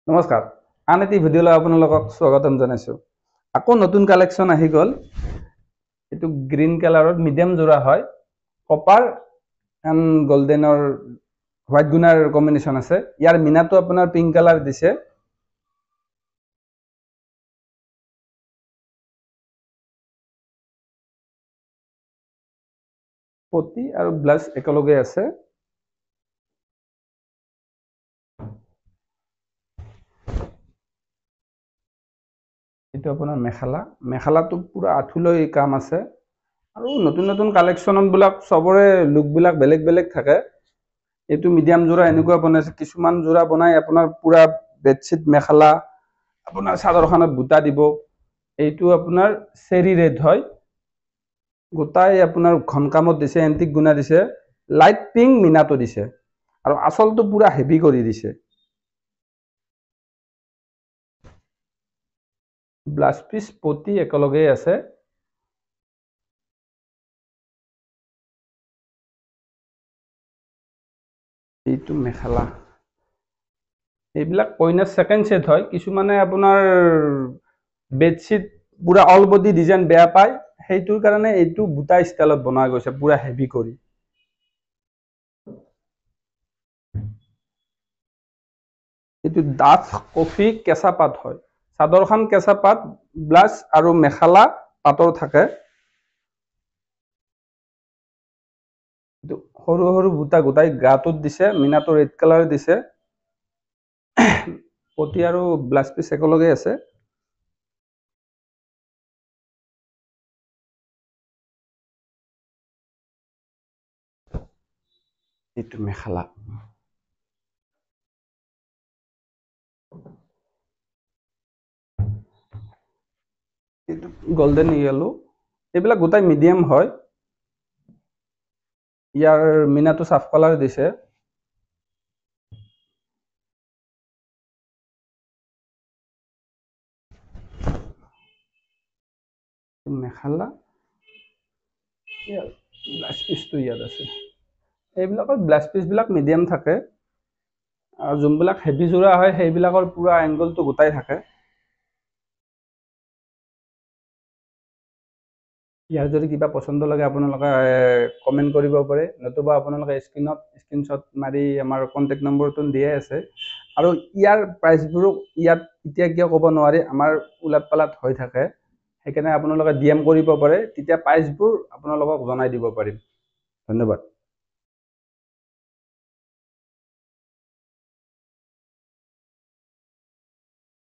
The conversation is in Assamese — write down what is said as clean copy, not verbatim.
নমস্কাৰ আন এটি ভিডিঅ'লৈ আপোনালোকক স্বাগতম জনাইছোঁ। আকৌ নতুন কালেকশ্যন আহি গ'ল। এইটো গ্ৰীণ কালাৰত মিডিয়াম জোৰা হয়, কপাৰ এণ্ড গল্ডেনৰ হোৱাইট গুণাৰ কম্বিনেশ্যন আছে। ইয়াৰ মিনাটো আপোনাৰ পিংক কালাৰ দিছে। পটি আৰু ব্লাউজ একেলগে আছে। এইটো আপোনাৰ মেখেলাটো পুৰা আঁঠুলৈ কাম আছে আৰু নতুন নতুন কালেকশ্যনবিলাক চবৰে লুকবিলাক বেলেগ বেলেগ থাকে। এইটো মিডিয়াম জোৰা এনেকুৱা বনাইছে, কিছুমান জোৰা বনাই আপোনাৰ পুৰা বেডশ্বীট মেখেলা আপোনাৰ চাদৰখনত বুটা দিব। এইটো আপোনাৰ চেৰি ৰেড হয়, গোটাই আপোনাৰ ঘন কামত দিছে, এণ্টিক গুণা দিছে, লাইট পিংক মিনাটো দিছে আৰু আচলটো পুৰা হেভি কৰি দিছে। ব্লাউজ পিচ পটি একেলগেই আছে। এইটো মেখেলা, এইবিলাক কইনাৰ ছেকেণ্ড ছেট হয়। কিছুমানে আপোনাৰ বেডশ্বীট পুৰা অল বডি ডিজাইন বেয়া পায়, সেইটোৰ কাৰণে এইটো বুটা ষ্টাইলত বনোৱা গৈছে, পুৰা হেভি কৰি। এইটো ডাঠ কফি কেঁচা পাত হয়। চাদৰখন কেঁচা পাত, ব্লাউজ আৰু মেখেলা পাতৰ থাকে। সৰু সৰু বুটা গোটাই গাটোত দিছে, মিনাটো ৰেড কালাৰ দিছে। পটি আৰু ব্লাউজ পিচ একেলগে আছে। এইটো মেখেলা, এইটো গল্ডেন ইয়েলো। এইবিলাক গোটাই মিডিয়াম হয়। ইয়াৰ মিনাটো চাফ কালাৰ দিছে। মেখেলা, ব্লাউজ পিচটো ইয়াত আছে। এইবিলাকৰ ব্লাউজ পিচবিলাক মিডিয়াম থাকে আৰু যোনবিলাক হেভি জোৰা হয় সেইবিলাকৰ পুৰা এংগলটো গোটাই থাকে। ইয়াৰ যদি কিবা পচন্দ লাগে আপোনালোকে কমেণ্ট কৰিব পাৰে, নতুবা আপোনালোকে স্ক্ৰীনশ্বট মাৰি আমাৰ কণ্টেক্ট নম্বৰটো দিয়াই আছে। আৰু ইয়াৰ প্ৰাইচবোৰো ইয়াত এতিয়া কিয় ক'ব নোৱাৰি, আমাৰ উলাট পালাট হৈ থাকে, সেইকাৰণে আপোনালোকে DM কৰিব পাৰে, তেতিয়া প্ৰাইচবোৰ আপোনালোকক জনাই দিব পাৰিম। ধন্যবাদ।